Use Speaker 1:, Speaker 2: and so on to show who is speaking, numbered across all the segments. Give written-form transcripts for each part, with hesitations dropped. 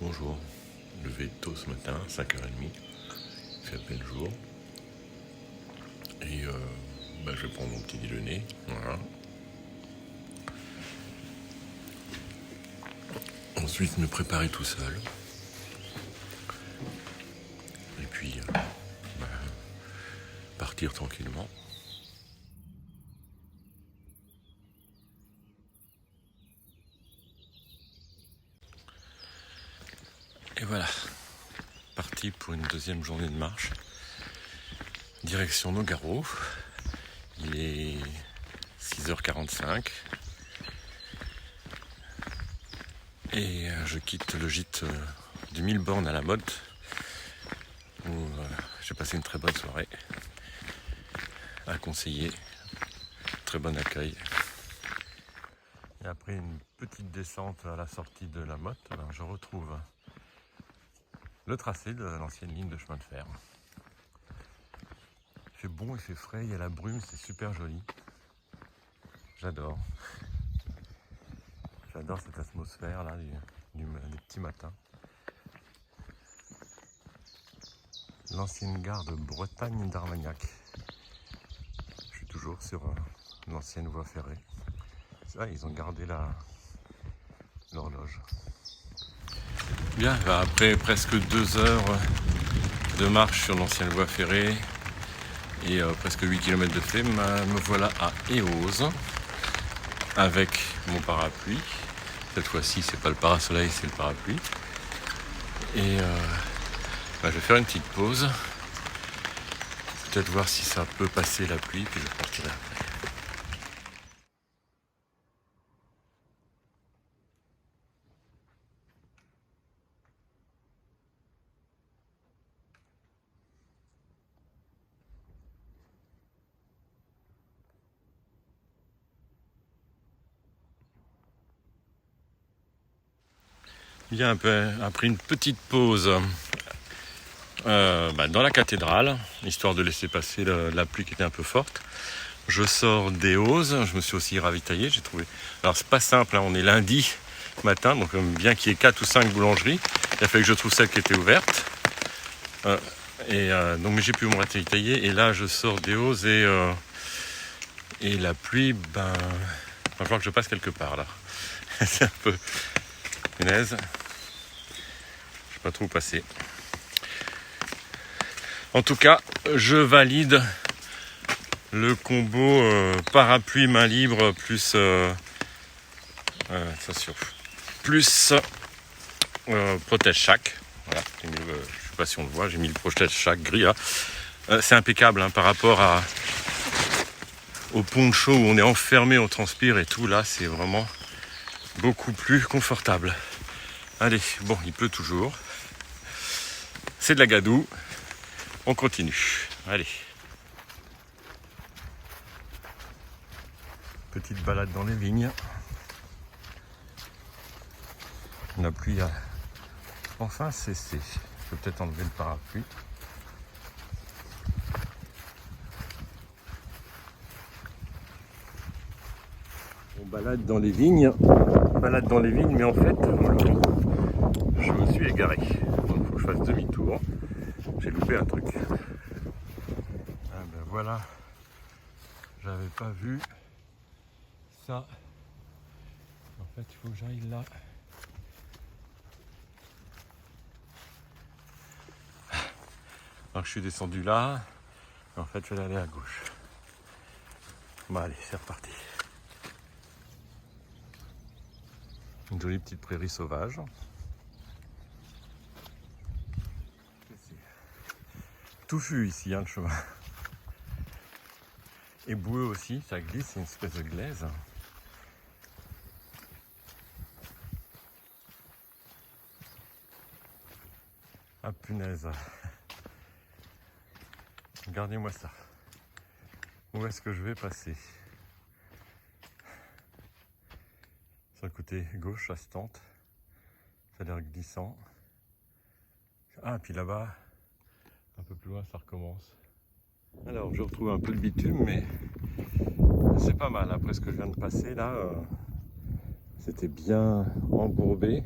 Speaker 1: Bonjour, levé tôt ce matin, 5h30, il fait à peine jour. Et je vais prendre mon petit déjeuner, voilà. Ensuite me préparer tout seul. Et puis partir tranquillement. Et voilà, parti pour une deuxième journée de marche. Direction Nogaro. Il est 6h45. Et je quitte le gîte du 1000 bornes à la mode, où j'ai passé une très bonne soirée à conseiller. Très bon accueil. Et après une petite descente à la sortie de la motte, je retrouve le tracé de l'ancienne ligne de chemin de fer. Il fait bon, il fait frais, il y a la brume, c'est super joli. J'adore. J'adore cette atmosphère là des petits matins. L'ancienne gare de Bretagne d'Armagnac. Je suis toujours sur l'ancienne voie ferrée. Ça, ils ont gardé l'horloge. Bien, après presque 2 heures de marche sur l'ancienne voie ferrée et presque 8 km de fait, me voilà à Eauze avec mon parapluie. Cette fois-ci, c'est pas le parasoleil, c'est le parapluie. Et je vais faire une petite pause. Peut-être voir si ça peut passer la pluie, puis je partirai après. Bien, après une petite pause dans la cathédrale, histoire de laisser passer la pluie qui était un peu forte, je sors d'Eauze, je me suis aussi ravitaillé, j'ai trouvé... Alors c'est pas simple, on est lundi matin, donc bien qu'il y ait 4 ou 5 boulangeries, il a fallu que je trouve celle qui était ouverte. Donc j'ai pu me ravitailler, et là je sors d'Eauze et la pluie, il va falloir que je passe quelque part là. C'est un peu... punaise. Pas trop passé. En tout cas, je valide le combo parapluie main libre plus protège chac. Voilà, je sais pas si on le voit, j'ai mis le protège chac gris là. C'est impeccable par rapport au poncho où on est enfermé, on transpire et tout. Là, c'est vraiment beaucoup plus confortable. Allez, bon, il pleut toujours. C'est de la gadoue. On continue. Allez. Petite balade dans les vignes. La pluie a enfin cessé. Je peux peut-être enlever le parapluie. On balade dans les vignes. Mais en fait, je me suis égaré. Donc il faut que je fasse demi-tour. J'ai loupé un truc. Voilà. J'avais pas vu ça. En fait, il faut que j'aille là. Alors je suis descendu là. En fait, je vais aller à gauche. Bon, allez, c'est reparti. Une jolie petite prairie sauvage. Touffu ici, le chemin. Et boueux aussi, ça glisse, c'est une espèce de glaise. Ah punaise. Regardez-moi ça. Où est-ce que je vais passer? Sur le côté gauche, ça se tente. Ça a l'air glissant. Ah, puis là-bas, un peu plus loin, ça recommence. Alors, je retrouve un peu de bitume, mais c'est pas mal. Après ce que je viens de passer, là, c'était bien embourbé.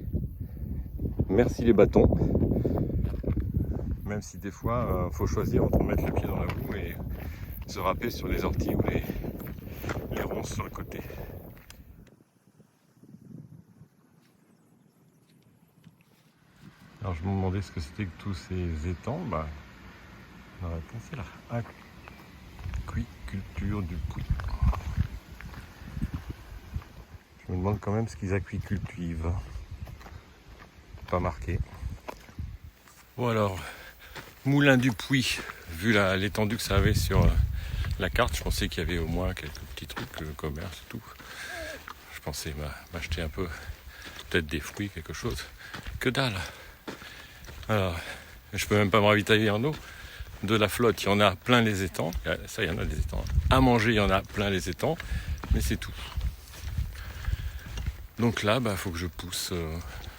Speaker 1: merci les bâtons. Même si des fois, faut choisir entre mettre le pied dans la boue et se râper sur les orties ou les ronces sur le côté. Alors je me demandais ce que c'était que tous ces étangs. Bah, la réponse est là. Aquiculture du Puy. Je me demande quand même ce qu'ils aquicultivent. Pas marqué. Bon alors, Moulin du Puy, vu l'étendue que ça avait sur la carte, je pensais qu'il y avait au moins quelques petits trucs, le commerce et tout. Je pensais m'acheter un peu, peut-être des fruits, quelque chose. Que dalle. Alors, je peux même pas me ravitailler en eau. De la flotte, il y en a plein les étangs. Ça, il y en a des étangs. À manger, il y en a plein les étangs. Mais c'est tout. Donc là, faut que je pousse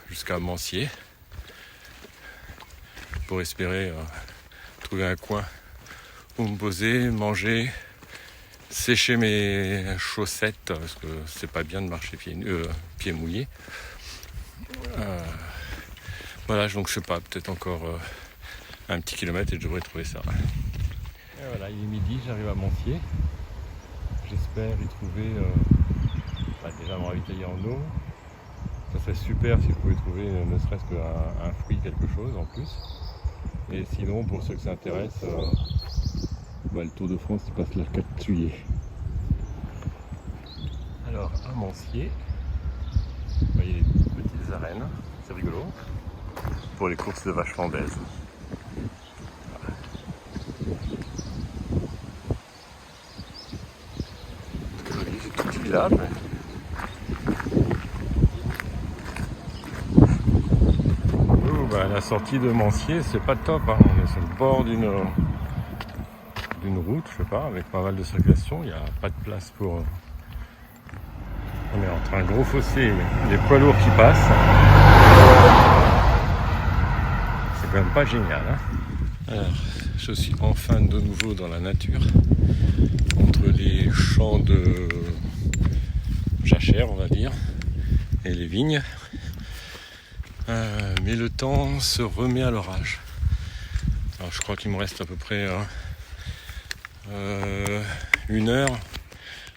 Speaker 1: jusqu'à Mancier pour espérer trouver un coin où me poser, manger, sécher mes chaussettes parce que c'est pas bien de marcher pieds mouillés. Voilà, donc je sais pas, peut-être encore un petit kilomètre et je devrais trouver ça. Et voilà, il est midi, j'arrive à Mancier. J'espère y trouver déjà me ravitailler en eau. Ça serait super si je pouvais trouver ne serait-ce qu'un fruit, quelque chose en plus. Et sinon, pour ceux que ça intéresse, le Tour de France il passe le 4 juillet. Alors à Mancier, vous voyez les petites arènes, c'est rigolo, pour les courses de vaches flandaises. C'est tout petit village. La sortie de Mancier, c'est pas top. Hein. On est sur le bord d'une route, je sais pas, avec pas mal de circulation. Il n'y a pas de place pour. On est entre un gros fossé, les poids lourds qui passent. C'est quand même pas génial. Hein. Alors, je suis enfin de nouveau dans la nature, entre les champs de jachère, on va dire, et les vignes. Mais le temps se remet à l'orage. Alors je crois qu'il me reste à peu près 1 heure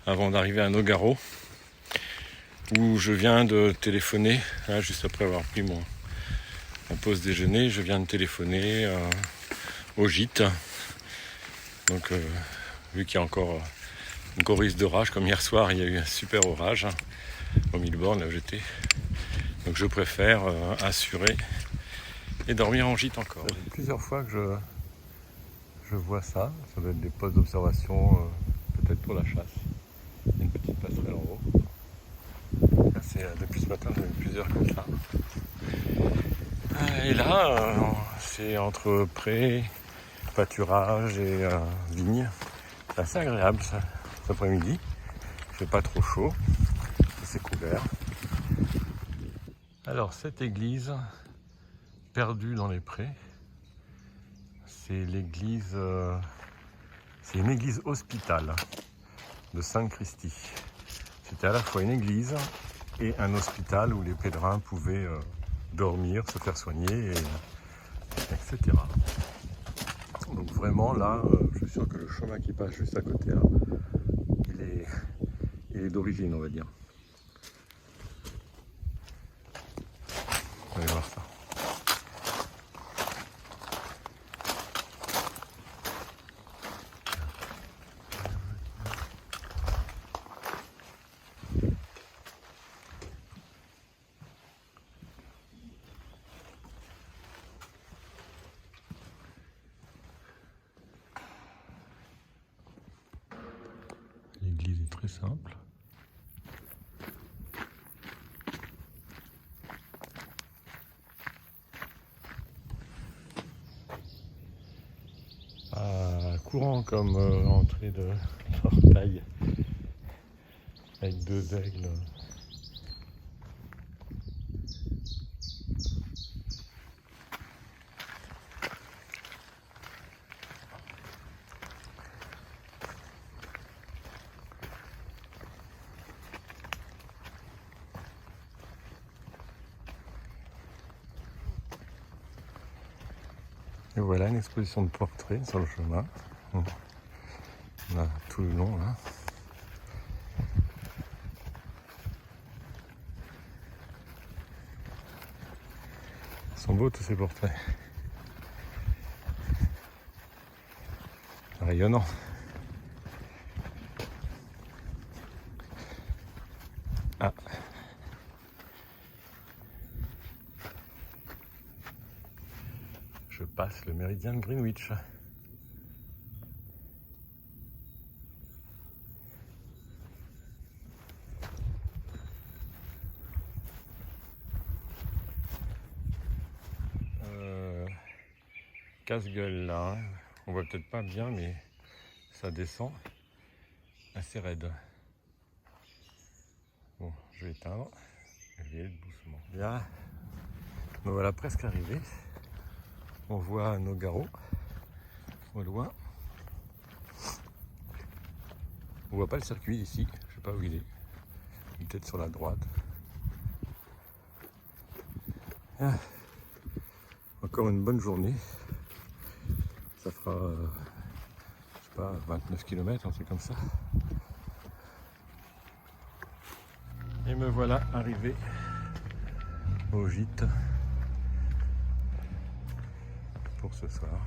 Speaker 1: avant d'arriver à Nogaro, où je viens de téléphoner, là, juste après avoir pris mon pause déjeuner, je viens de téléphoner au gîte. Donc vu qu'il y a encore un gros risque d'orage, comme hier soir il y a eu un super orage au Milborn là où j'étais. Donc je préfère assurer et dormir en gîte encore. Ça fait plusieurs fois que je vois ça. Ça doit être des postes d'observation, peut-être pour la chasse. Il y a une petite passerelle en haut. Là, depuis ce matin, j'en ai plusieurs comme ça. Et là, c'est entre prés, pâturage et vignes. C'est assez agréable ça, cet après-midi. Il fait pas trop chaud. C'est couvert. Alors cette église perdue dans les prés, c'est l'église, c'est une église hospitale de Sainte-Christie. C'était à la fois une église et un hôpital où les pèlerins pouvaient dormir, se faire soigner, etc. Donc vraiment là, je suis sûr que le chemin qui passe juste à côté là, il est d'origine, on va dire. On va voir ça. L'église est très simple. Courant comme entrée de portail avec 2 aigles. Et voilà une exposition de portraits sur le chemin. On a tout le long là. Ils sont beaux tous ces portraits. Rayonnant. Ah. Je passe le méridien de Greenwich. Casse-gueule là, hein. On voit peut-être pas bien, mais ça descend assez raide. Bon, je vais éteindre. Je vais y aller doucement. Bien, nous voilà presque arrivés. On voit Nogaro au loin. On voit pas le circuit ici, je sais pas où il est. Il est peut-être sur la droite. Ah. Encore une bonne journée. Ça fera, je sais pas, 29 km, un truc comme ça. Et me voilà arrivé au gîte pour ce soir.